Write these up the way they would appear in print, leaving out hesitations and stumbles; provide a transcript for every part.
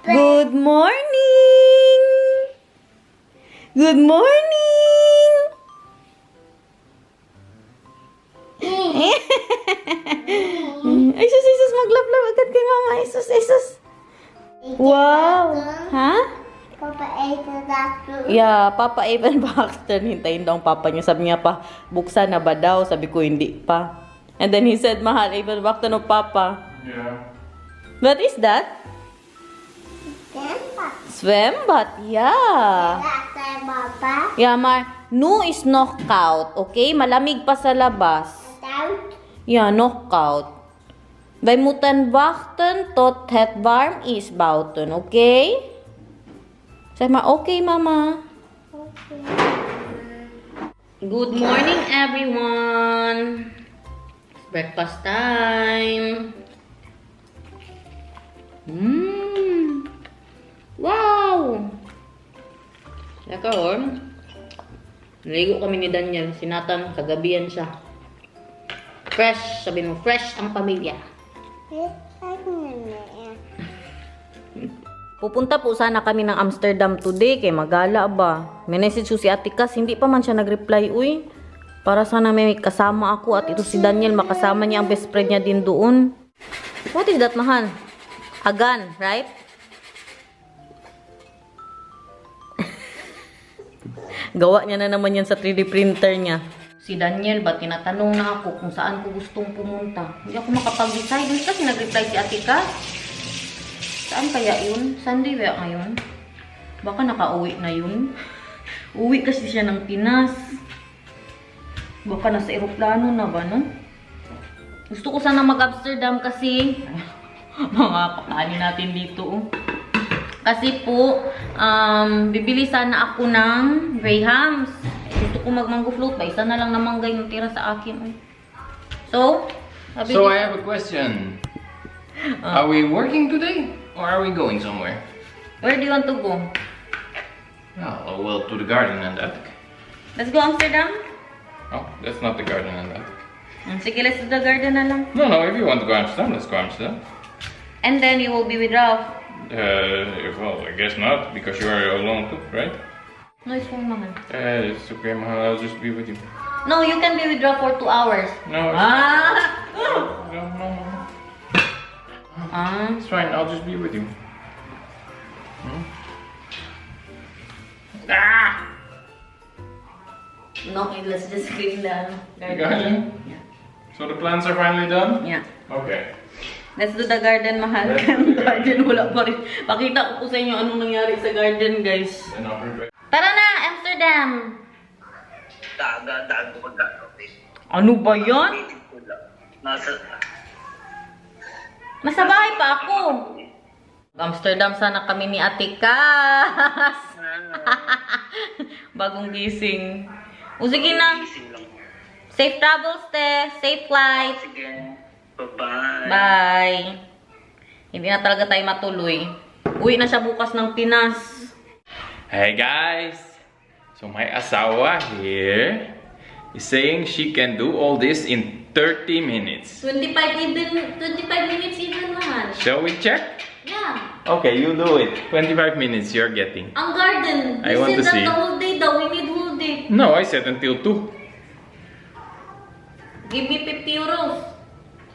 Good morning! Good morning! Ay, sus, maglablab agad kay mama. Ay, sus. Wow! Ha? Papa ate the doctor. Yeah, Papa Evan Baxter. Hintayin daw ang papa niya. Sabi niya pa, buksan na ba daw? Sabi ko, hindi pa. And then he said, mahal, Evan Baxter no papa. Yeah. What is that? Grandpa. Swembad, yeah. Doctor, Papa. Yeah, no is knockout, okay? Malamig pa sa labas. Out. Ja, knockout. Wij moeten wachten tot het warm is buiten, oké? Zeg maar, oké, mama. Okay. Good morning, everyone. Breakfast time. Wow! Saka, naligo kami ni Daniel. Sinatan, kagabihan siya. Fresh, sabi mo, fresh ang pamilya. Pupunta po sana kami ng Amsterdam today, kay magala ba. May message si Ate Cass, hindi pa man siya nag-reply, uy. Para sana may kasama ako at ito si Daniel, makasama niya ang best friend niya din doon. What is that, mahal? A gun, right? Gawa niya na naman yan sa 3D printer niya. Si Daniel ba, tinatanong na ako kung saan ko gustong pumunta. Hindi ako makapag-decide. Hindi kasi nag-reply si Ate Cass. Saan kaya yun? Sunday ba ngayon? Baka nakauwi na yun. Uwi kasi siya ng Pinas. Baka nasa eroplano na ba, no? Gusto ko sana mag-Amsterdam kasi mga pakain natin dito, oh. Kasi po, bibili sana ako ng Grahams. Gusto ko mag-mango float ba? Isa na lang na mangga yung tira sa akin, oh. So, So I have a question. Are we working today? Or are we going somewhere? where do you want to go? Oh, well, to the garden and that. Let's go Amsterdam? Oh, that's not the garden and that. Sige, let's do the garden na lang. No, if you want to go Amsterdam, let's go Amsterdam. And then you will be with Ralph. Well, I guess not, because you are alone too, right? No, it's fine, mahal. It's okay, Mahal, I'll just be with you. No, you can be with Ralph for 2 hours. No, Ah! Ah. it's fine, I'll just be with you. Ah! No, let's just clean the The garden? Yeah. So the plants are finally done? Yeah. Okay. Let's do the garden, mahal. Let's do the Garden, wala pa rin. Pakita ko po sa inyo anong nangyari sa garden, guys. Then I'll prepare. Tara na, Amsterdam! Daga-daga ko magkakape. Ano ba yan? Pilit ko lang. Nasa... Nasa bahay pa ako. Amsterdam sana kami ni Ate Cass. Bagong gising. O sige na. Gising lang. Safe travels, te. Safe flight. Sige. Bye-bye. Bye. Hindi na talaga tayo matuloy. Uwi na siya bukas ng Pinas. Hey guys! So my asawa here is saying she can do all this in 30 minutes. 25 minutes even, mahal. Shall we check? Yeah. Okay, you do it. 25 minutes you're getting. Ang garden. I want to Said see. that the whole day daw. We need whole day. No, I said until 2. Give me 50 euros.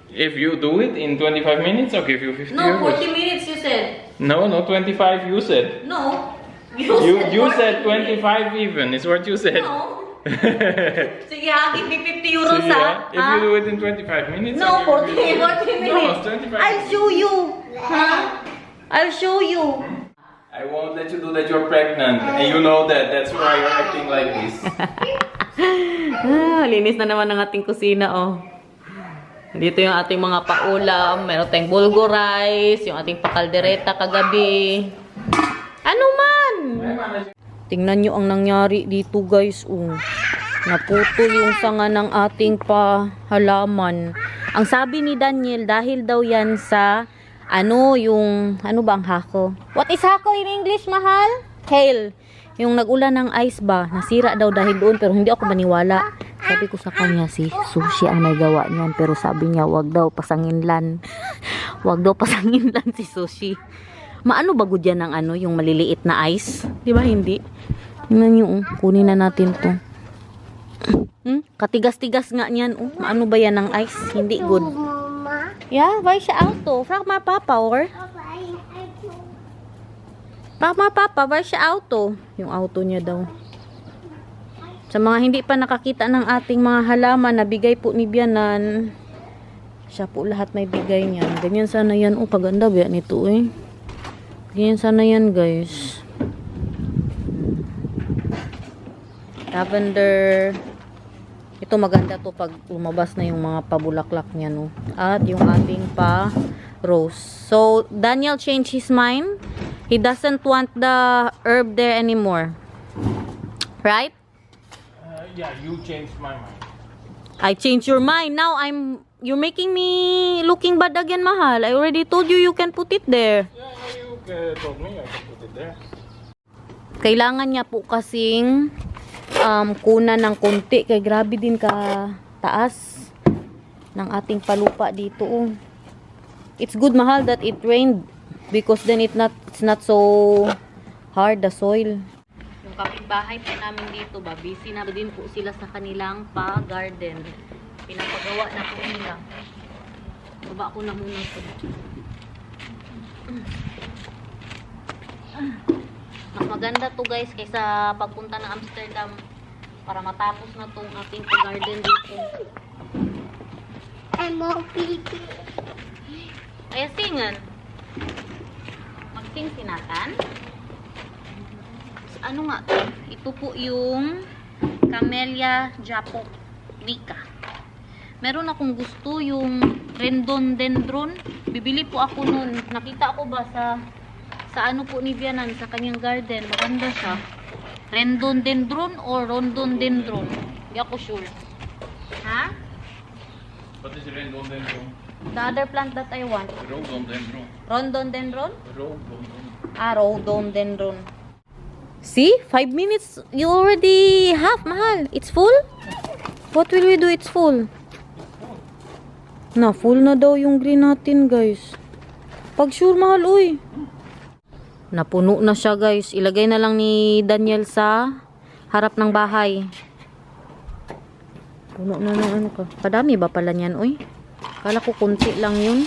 If you do it in 25 minutes, I'll give you 50 No, euros. 40 minutes you said. No, 25 you said. No. You said 40 25 even, is what you said. No. Sige, Sige ha, give me 50 euros ha. if you do it in 25 minutes, No, I'll give you 40 minutes. No, 25 I'll show you. Ha? I'll show you. I won't let you do that, you're pregnant. And you know that, that's why you're acting like this. Linis na naman ang ating kusina, oh. Dito yung ating mga paulam. Meron tayong bulgur rice, yung ating pakaldereta kagabi. Ano man? Tingnan nyo ang nangyari dito, guys. Oh. Naputol yung sanga ng ating halaman. Ang sabi ni Daniel, dahil daw yan sa, ano ba ang hako? What is hako in English, mahal? Hail. Yung nag-ulan ng ice ba, nasira daw dahil doon, pero hindi ako maniwala. Sabi ko sa kanya, si Sushi ang nagawa niyan, pero sabi niya, wag daw pasanginlan. Wag daw pasanginlan si Sushi. Maano ba gud yan ng ano, yung maliliit na ice? Di ba hindi? Tingnan nyo, kunin na natin to. Katigas-tigas nga niyan. Maano ba yan ng ice? Hindi good. Mama. Yeah, why siya auto? Frag ma papa or? Frag ma papa, why siya auto? Yung auto niya daw. Sa mga hindi pa nakakita ng ating mga halaman na bigay po ni Bianan, siya po lahat may bigay niyan. Ganyan sana yan. Kaganda ba nito eh. Ganyan sana yan guys. Lavender. Ito maganda to pag lumabas na yung mga pabulaklak niya, no. At yung ating pa rose. So, Daniel changed his mind. He doesn't want the herb there anymore. Right? Yeah, you changed my mind. I changed your mind. Now you're making me looking bad again, mahal. I already told you you can put it there. Yeah, you told me I can put it there. Kailangan niya po kasing kunan ng konti. Kaya grabe din ka taas ng ating palupa dito. Oh. It's good, mahal, that it rained. Because then it's not so hard, the soil. Yung kapitbahay po namin dito ba, busy na din po sila sa kanilang pa-garden. Pinapagawa na po nila. Baba ko na muna ito. Mas maganda to guys kaysa pagpunta ng Amsterdam para matapos na tong ating pa-garden dito. I'm okay. Ay, singan. Magsing sinatan. Ano nga to? Ito po yung Camellia japonica. Meron akong gusto yung rhododendron. Bibili po ako nun. Nakita ko ba sa ano po ni Vianan sa kanyang garden. Maganda siya. Rhododendron or rhododendron. Hindi ako sure. Ha? What is rhododendron? The other plant that I want. Rhododendron. Rhododendron? Rhododendron. Rhododendron. See? 5 minutes. You already have, mahal. It's full? What will we do? It's full. Na, full na daw yung green natin, guys. Pag sure, mahal, uy. Napuno na siya, guys. Ilagay na lang ni Daniel sa harap ng bahay. Puno na ng ano ka. Padami ba pala niyan, uy? Kala ko kunti lang yun.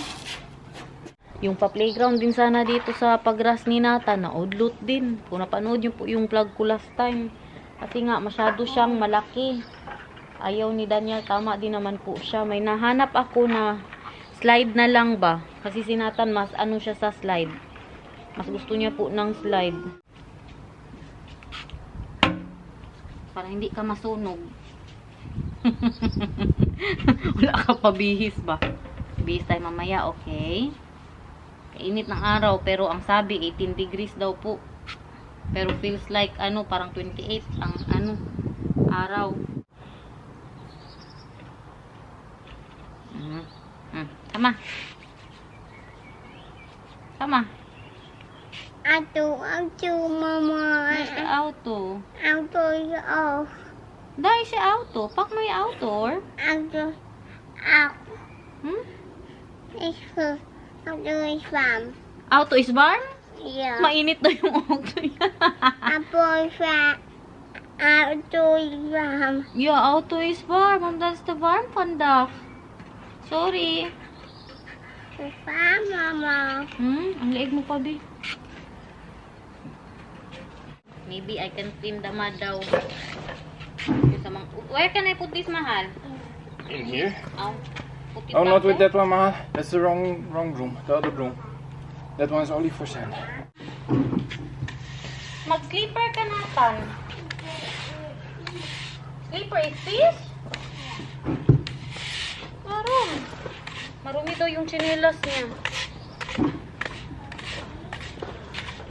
Yung pa-playground din sana dito sa pag-grass ni Nathan, na-udlot din. Kung napanood yung po yung vlog ko last time. Kasi nga, masyado siyang malaki. Ayaw ni Daniel, tama din naman po siya. May nahanap ako na slide na lang ba. Kasi si Nathan, mas ano siya sa slide. Mas gusto niya po ng slide. Para hindi ka masunog. Wala ka pabihis ba? Bihis tayo mamaya, okay? Kainit ng araw, pero ang sabi 18 degrees daw po. Pero feels like ano, parang 28 ang ano, araw. Tama. Tama. Auto, mama. Dahil siya auto. Auto is off. Dahil siya auto. Pak mo yung auto, or? Auto, out. Hmm? Auto is farm. Auto is warm? Yeah. Mainit daw yung auto niya. Auto is farm. Auto is farm. Yeah, auto is warm. And that's the warm panda. Sorry. It's farm, mama. Ang liig mo pa, be. Maybe I can trim the mud daw. Where can I put this, mahal? In here? Oh, put it Oh, back not with there? that one, Mahal. That's the wrong broom. The other broom. That one's only for sand. Mag-sleeper ka natin. Sleeper is this? Marumi daw yung chinelas niya.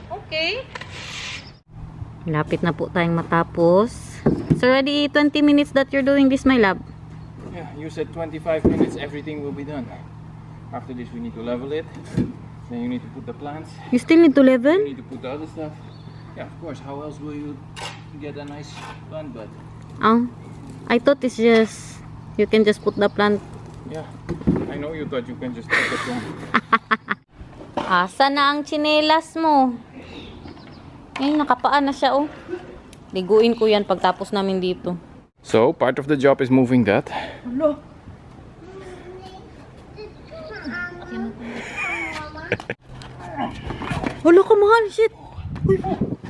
Okay. Lapit na po tayong matapos. It's already 20 minutes that you're doing this, my love. Yeah, you said 25 minutes, everything will be done. After this, we need to level it. Then you need to put the plants. You still need to You level? need to put the other stuff. Yeah, of course. How else will you get a nice plant bed? Oh, I thought it's just, you can just put the plant. Yeah, I know you thought you can just put the plant. Asa na ang tsinelas mo? Ay, nakapaan na siya, oh. Liguin ko yan pagtapos namin dito. So, part of the job is moving that. Hello. Wala ka, mahal. Shit. Uy.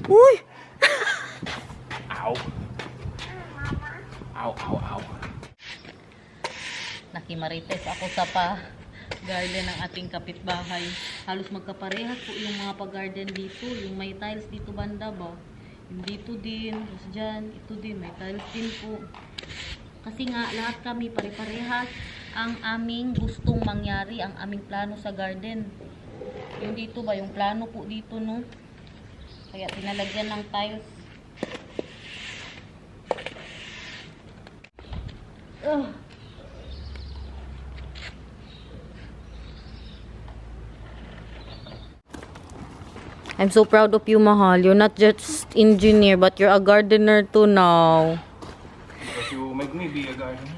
Uy. Ow. Ow, ow, ow. Nakimarites ako sa garden ng ating kapitbahay. Halos magkaparehas po yung mga pa-garden dito. Yung may tiles dito banda ba? Yung dito din. Tapos dyan, ito din. May tiles din po. Kasi nga, lahat kami pare-parehas ang aming gustong mangyari, ang aming plano sa garden. Yung dito ba? Yung plano po dito, no? Kaya tinalagyan ng tiles. I'm so proud of you, Mahal. You're not just engineer, but you're a gardener too now. Because you make me be a gardener.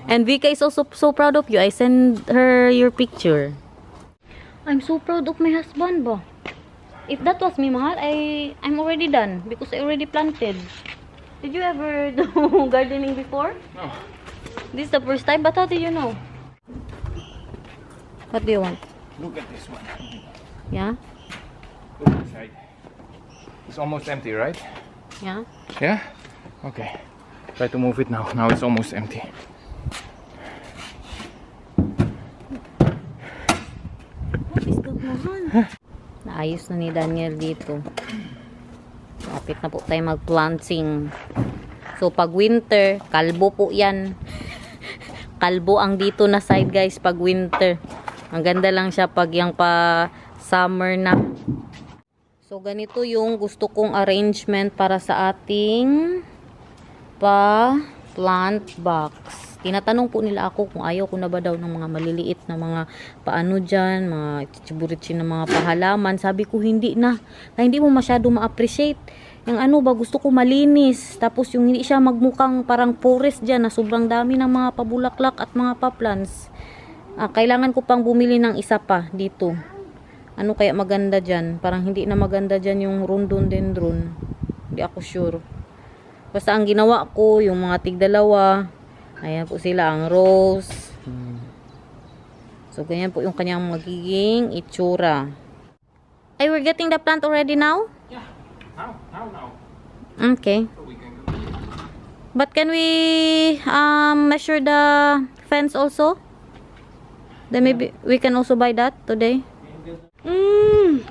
And Vika is also so proud of you. I send her your picture. I'm so proud of my husband, ba? If that was me, Mahal, I'm already done because I already planted. Did you ever do gardening before? No. This is the first time, but how do you know? What do you want? Look at this one. Yeah? Look inside. It's almost empty, right? Yeah? Yeah? Okay. Try to move it now. Now it's almost empty. What is that, Mahal? Naayos na ni Daniel dito. Kapit na po tayo mag-planting. So, pag winter, kalbo po yan. Kalbo ang dito na side, guys, pag winter. Ang ganda lang siya pag yung pa summer na. So, ganito yung gusto kong arrangement para sa ating plant box. Tinatanong po nila ako kung ayaw ko na ba daw ng mga maliliit na mga paano dyan, mga chiburitsi na mga pahalaman. Sabi ko hindi na. Na hindi mo masyado ma-appreciate. Yung ano ba, gusto ko malinis. Tapos yung hindi siya magmukhang parang forest dyan na sobrang dami ng mga pabulaklak at mga pa-plants. Kailangan ko pang bumili ng isa pa dito. Ano kaya maganda dyan? Parang hindi na maganda dyan yung rhododendron. Hindi ako sure. Basta ang ginawa ko, yung mga tigdalawa. Ayan po sila, ang rose. So, ganyan po yung kanyang magiging itsura. Ay, we're getting the plant already now? Yeah. Now. Okay. So we can go. But can we measure the fence also? Then maybe we can also buy that today.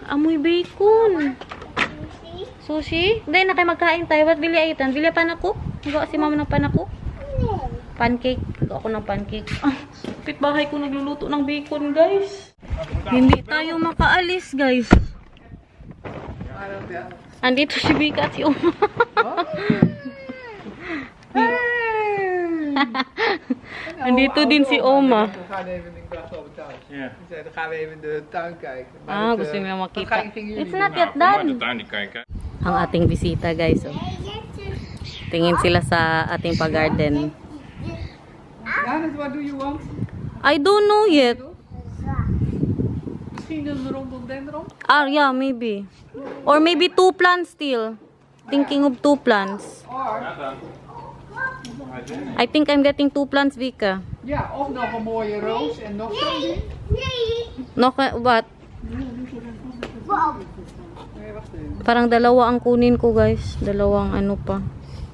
Amoy bacon. Sushi? Dahil na kayo magkain tayo. Ba't bili ay itan? Bili panakuk? Magawa si mama ng panakuk? Pancake. Gawa ako ng pancake. Pitbahay ko nagluluto ng bacon, guys. Hindi tayo makaalis, guys. Andito si Vika at si Uma. Andito din si Oma. We gaan even in de tuin. Yeah. Ze zei, dan gaan we even de tuin kijken. Gusto nila makita. gingen It's jullie not doen? yet done. kijken. Ang ating bisita, guys. Oh. Tingin sila sa ating pag-garden. Janet, what do you want? I don't know yet. Misschien een rhododendron? Yeah, maybe. Or maybe 2 plants still. Thinking of 2 plants. Or, I think I'm getting 2 plants, Vika. ja, of nog een mooie roos en nog zo'n ding. No, what? Nee, wacht even. Parang dalawa ang kunin ko, guys. Dalawang ano pa.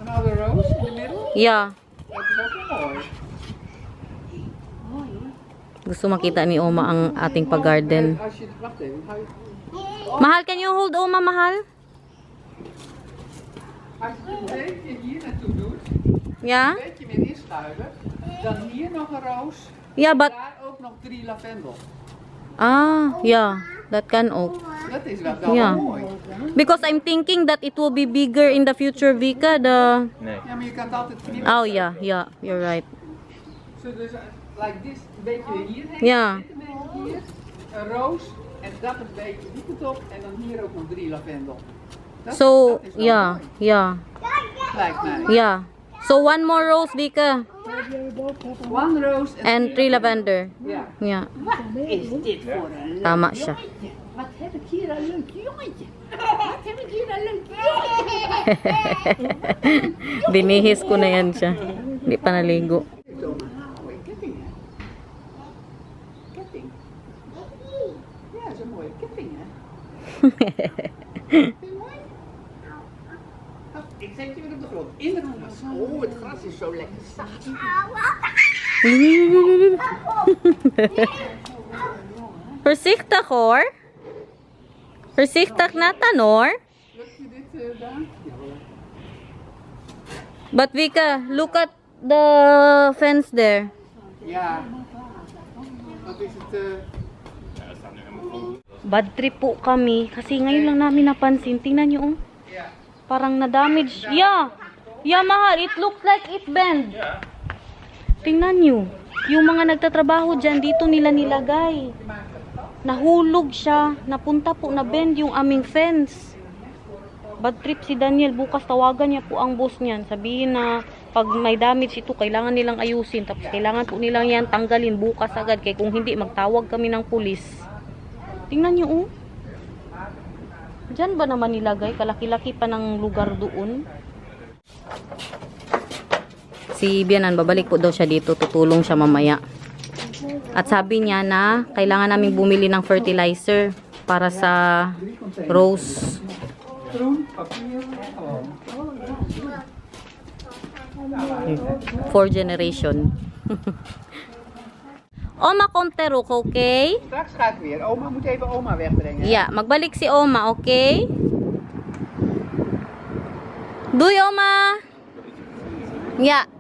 Another rose in the middle? Yeah. Dat is ook wel mooi. Gusto makita ni Oma ang ating pag-garden. Als je, wacht even. Hou je- Mahal, can you hold Oma, Mahal? Als je het een beetje hier naartoe doet, Yeah? een beetje meer inschuiven, dan hier nog een roos, Yeah, but... daar ook nog 3 lavendel. Yeah. That can ook. Dat is wel Ja. mooi. Because I'm thinking that it will be bigger in the future, Vika. Nee. Ja, maar je kan het altijd knippen. Oh, yeah. You're right. Zo dus, like this, een beetje hierheen, Ja. dit een beetje hier, een roos en dat een beetje die kant op en dan hier ook nog 3 lavendel. Dat, So, dat is wel yeah. mooi, Yeah. lijkt mij. Yeah. So, 1 more rose, Vika. One rose And 3 lavender. Ja. Ja, Wat is dit voor een leuk tama siya. jongetje? Wat heb ik hier een leuk jongetje? Wat heb ik hier een leuk jongetje? Binihis ko na yan siya. Hindi pa naligo. Mooie ketting, hè? Ketting. Ja, dat is een mooie ketting, hè? Vind je mooi? Oh, ik zet je weer op de grond. In het gras. Oh, het gras is zo lekker zacht. Voorzichtig hoor. Voorzichtig Nathan hoor. Lukt je dit, Daan? But Vika, look at the fence there. Ja. Wat is het? Bad trip po kami kasi ngayon lang namin napansin. Tingnan nyo, oh. Ja. Parang na-damage. Yeah. Yeah, mahal. It looks like it bend. Tingnan nyo. Yung mga nagtatrabaho dyan, dito nila nilagay. Nahulog siya. Napunta po na bend yung aming fence. Bad trip si Daniel. Bukas tawagan niya po ang boss niyan. Sabihin na pag may damage ito, kailangan nilang ayusin. Tapos kailangan po nilang yan tanggalin bukas agad. Kaya kung hindi, magtawag kami ng pulis. Tingnan nyo, oh. Diyan ba naman nilagay? Kalaki-laki pa ng lugar doon. Si Bianan, babalik po daw siya dito. Tutulong siya mamaya. At sabi niya na kailangan naming bumili ng fertilizer para sa rose. Groen, papier. Oh. 4 generation. Oma Contero, okay? Straks ga ik weer. Oma moet even oma wegbrengen. Yeah, magbalik si Oma, okay? Duy, Oma! Yeah.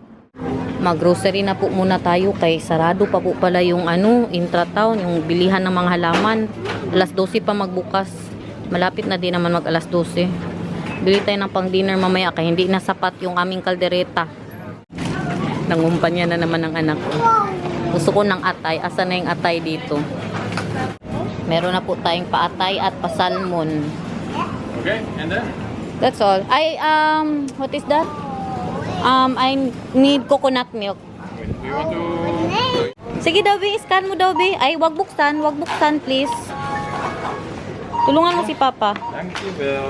Mag-grocery na po muna tayo kay sarado pa po pala yung intratown, yung bilihan ng mga halaman. Alas 12 pa magbukas. Malapit na din naman mag alas 12. Bili tayo ng pang dinner mamaya kaya hindi na sapat yung aming kaldereta. Nangumpanya na naman ng anak ko. Gusto ko ng atay. Asa na yung atay dito? Meron na po tayong paatay at pasalmon. Okay, and then? That's all. What is that? I need coconut milk. Wait, do you want to... Sige daw, Bi. Scan mo daw, Bi. Ay, wag buksan. Wag buksan, please. Tulungan mo si Papa. Thank you, Bill.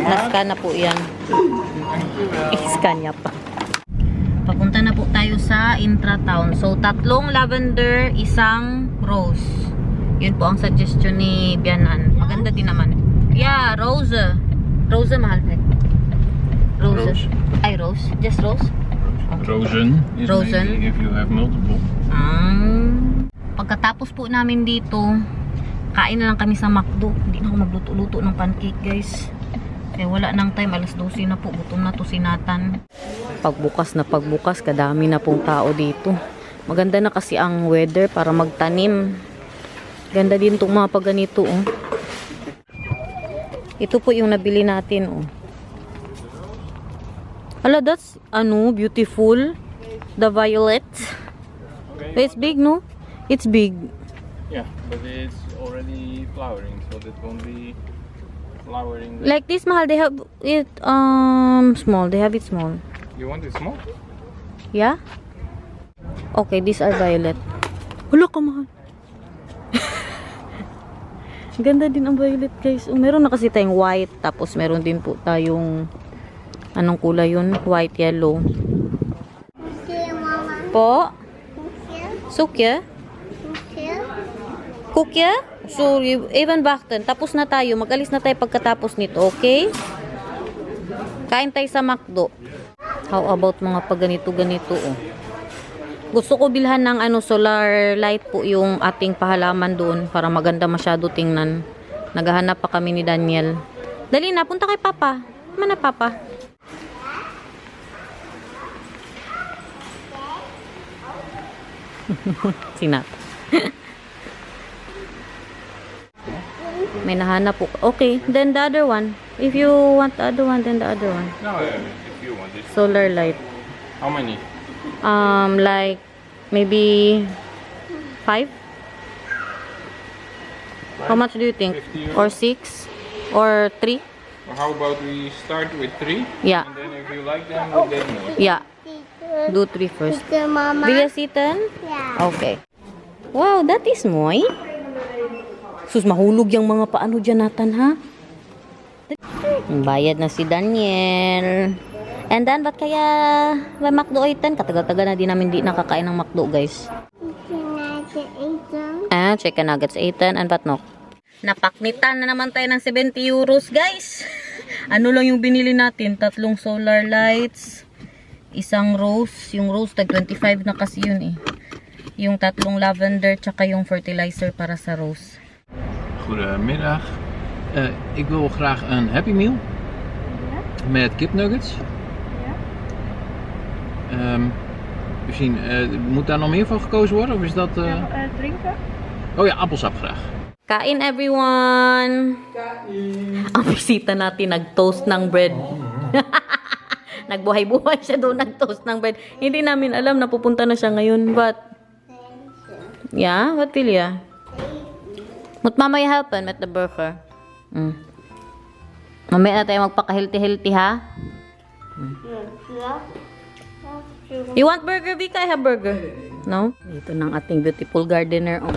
Na-scan na po yan. Thank you, Bill. I-scan niya pa. Papunta na po tayo sa intratown. So, 3 lavender, 1 rose. Yun po ang suggestion ni Bianan. Maganda din naman. Yeah, rose. Rose, mahal. Rose. Ay, rose. Just rose. Rosen is Rosen. maybe if you have multiple. Pagkatapos po namin dito, kain na lang kami sa McDo. Hindi na ako magluto-luto ng pancake, guys. Kaya wala nang time. Alas 12 na po. Gutom na to si Nathan. Pagbukas na pagbukas, kadami na pong tao dito. Maganda na kasi ang weather para magtanim. Ganda din itong mga pagganito, oh. Ito po yung nabili natin, oh. Hala, that's, beautiful. The violet. Okay. It's big, no? It's big. Yeah, but it's already flowering, so that won't be flowering. Like this, mahal, they have it, small. They have it small. You want it small? Yeah? Okay, these are violet. Hala ka, mahal. Ganda din ang violet, guys. Meron na kasi tayong white, tapos meron din po tayong anong kulay yun? White, yellow. Okay, Mama. Po? Okay. Sukya? Okay. Kukya? So, even bakten. Tapos na tayo. Mag-alis na tayo pagkatapos nito, okay? Kain tayo sa McDo. How about mga pagganito-ganito, oh. Gusto ko bilhan ng solar light po yung ating pahalaman doon para maganda masyado tingnan. Naghahanap pa kami ni Daniel. Dali na, punta kay Papa. Mana Papa? Sinat. May nahanap po. Okay, then the other one. If you want the other one, then the other one. No, if you want it. Solar light. How many? Like maybe 5. How much do you think? 50 Or 6? Or 3? Or how about we start with 3? Yeah. And then if you like them, we'll get more. Yeah. Do 3 first. Okay, Mama. Will you sitten? Yeah. Okay. Wow, that is moy. Sus, mahulog yung mga paano dyan natin, ha? Bayad na si Daniel. And then, ba't kaya may McDo 810? Katagal-tagal na din namin di nakakain ng McDo, guys. Chicken nuggets 810 and what no? Napaknitan na naman tayo ng 70 euros, guys. Ano lang yung binili natin? 3 solar lights, isang rose. Yung rose, tag 25 na kasi yun eh. Yung 3 lavender, tsaka yung fertilizer para sa rose. Goedemiddag. Ik wil graag een Happy Meal. Met kipnuggets. Misschien, moet daar nog meer van gekozen worden? Of is dat... Drinken? Oh ja, appelsap graag. Kain, everyone! Ang bisita natin, nag-toast ng bread. Nagbuhay-buhay siya doon, nag-toast ng bread. Hindi namin alam na pupunta na siya ngayon. But, yeah, what will ya? Mut mamaya helpen at the burger. Mamaya na tayo magpaka-healthy-healthy, ha? You want burger, Vika? I have burger. No? Ito ng ating beautiful gardener. Oh.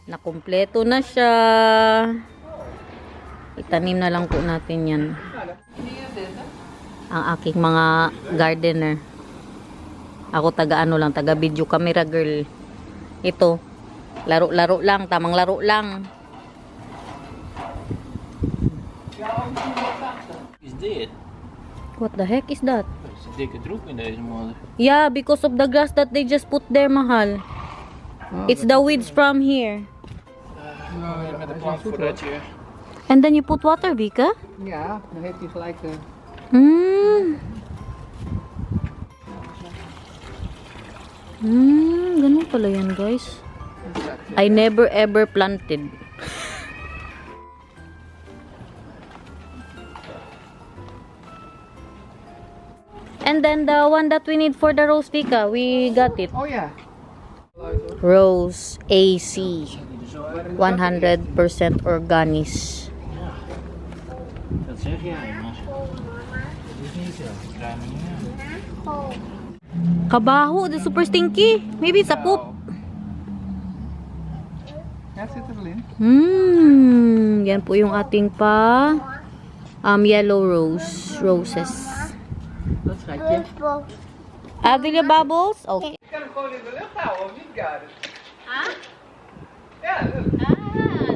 Nakumpleto na siya. Itanim na lang po natin yan. Ang aking mga gardener. Ako taga ano lang, taga video camera girl. Ito. Laro-laro lang, tamang laro lang. Is dit? What the heck is that? Dat is een dikke troep in deze modder. Yeah, because of the grass that they just put there, mahal. It's the weeds from here. Met een plank voor dat je... And then you put water, Vika? Ja, dan heeft hij gelijk de... Ganun pala yan, guys. I never ever planted. And then the one that we need for the rose, Vika, we got it. Oh ja. Rose AC. 100% organic. Dat zeg jij, maar... Dat is niet zo. Ik krijg hem niet. Kabaho, the super stinky. Maybe it's a poop. Ja, het zit er wel in. Yan po yung ating yellow roses. Dat schatje. Wil je bubbles? Okay. Ik kan hem gewoon in de lucht houden, of niet, Garden? Huh? Ja,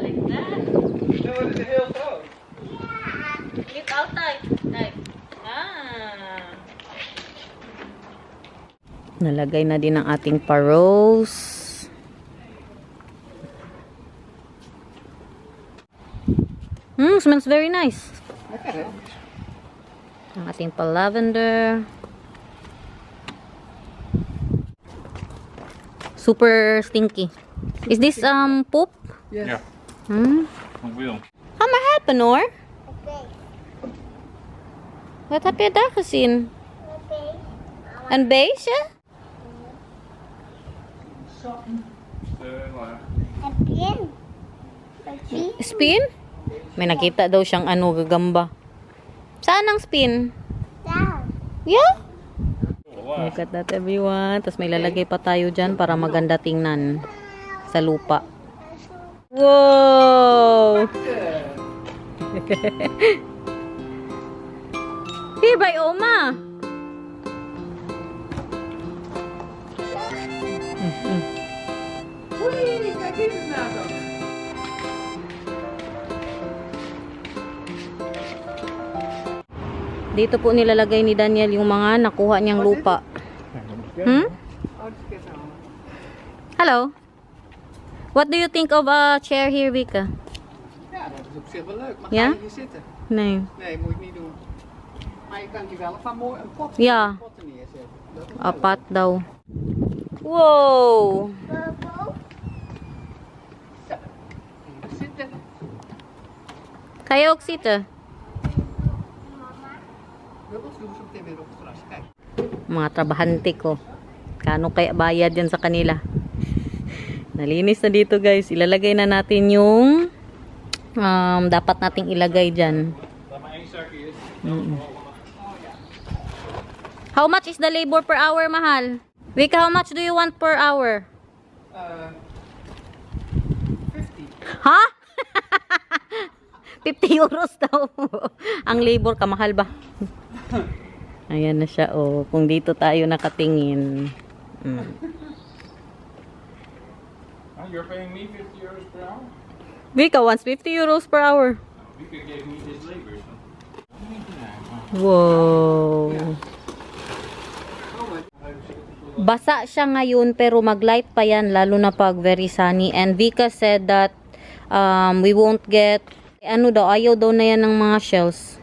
Like that. dan worden ze heel groot. Live outside. Like. Nalagay na din ang ating pa-rose. Smells very nice. Lekker, hè? Ang ating pa-lavender. Super stinky. Is this poop? Yes. Ja, ik wil. Ga maar helpen hoor. Wat heb je daar gezien? Een beestje? Spin? May nakita daw siyang gagamba. Saan ang spin? Yeah? Look at that, everyone. Tapos may lalagay pa tayo dyan para maganda tingnan sa lupa. Wow! Here by Oma. Oei, kijk hier eens naar dan. Dito po nilalagay ni Daniel yung mga nakuha niyang lupa. Oh, dat is kut aan. Hello. What do you think of a chair here, Vika? Ja, dat is op zich wel leuk. Maar Ja? ga je hier zitten? Nee. Nee, moet je niet doen. Maar je kan hier wel van mooi een pot, Ja. potten neerzetten. Dat is Apat daw. Wow! even zitten. Kaya ook zitten. Bubbels doen ze meteen weer op het gras. Kijk. Mga trabahante ko. Kano kaya bayad yan sa kanila? Nalinis na dito, guys. Ilalagay na natin yung dapat nating ilagay dyan. How much is the labor per hour, mahal? Vika, how much do you want per hour? 50. Ha? 50 euros daw. Ang labor, kamahal ba? Ayan na siya, oh. Kung dito tayo nakatingin. You're paying me 50 euros per hour? Vika wants 50 euros per hour. Vika gave me this labor. So. Wow. Basa siya ngayon pero mag-light pa yan lalo na pag very sunny. And Vika said that we won't get ano daw, ayaw daw na yan ng mga shells.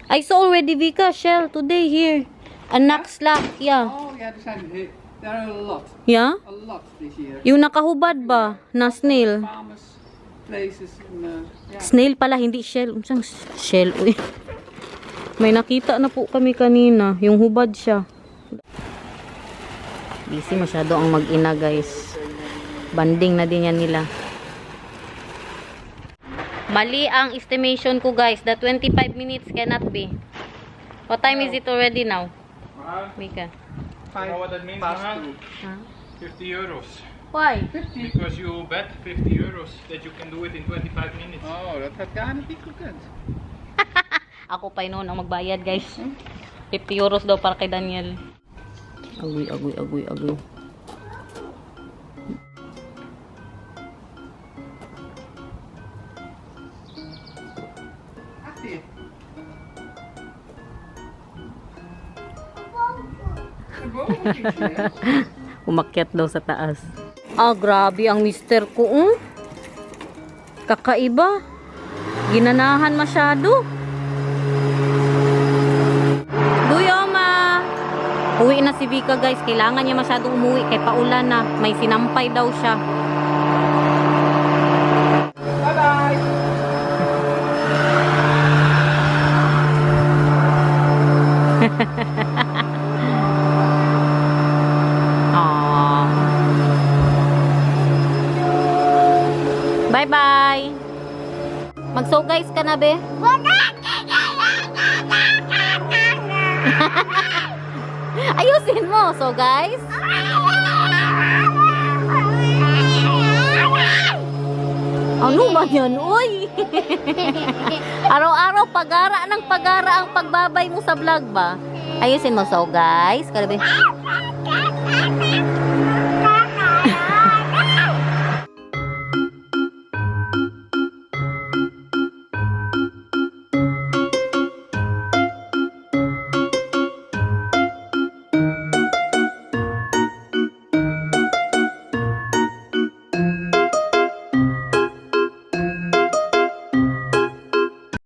I saw already Vika shell today here. A Naxlack, yeah. Oh, yeah, there are a lot. Yeah? A lot this year. Yung nakahubad ba na snail? Farmers, places, and, yeah. Snail pala, hindi shell. Unsang shell? Uy. May nakita na po kami kanina. Yung hubad siya. Busy masyado ang mag-ina, guys. Banding na din yan nila. Mali ang estimation ko, guys. The 25 minutes cannot be. What time is it already now? Mika. You know what that means, Past Mahal? 2. 50 euros. Why? Because you bet 50 euros that you can do it in 25 minutes. Oh, dat gaat gar niet goed. Ako pa noon ang magbayad, guys. 50 euros daw para kay Daniel. Agoy, agoy, agoy, agoy. Achter je. Boven iets, hè? Umakyat daw sa taas. Ah, grabe ang mister ko. Kakaiba. Ginanahan masyado. Duyoma. Uwi na si Vika, guys. Kailangan niya masyadong umuwi kay paulan na. May sinampay daw siya. Bye-bye. Aww. Bye-bye. Mag-so guys ka na, be? Ayusin mo. So guys. Ano ba yan? Uy! Araw-araw pagara ng pagara ang pagbabay mo sa vlog ba? Ayusin mo. So guys. Kalabi.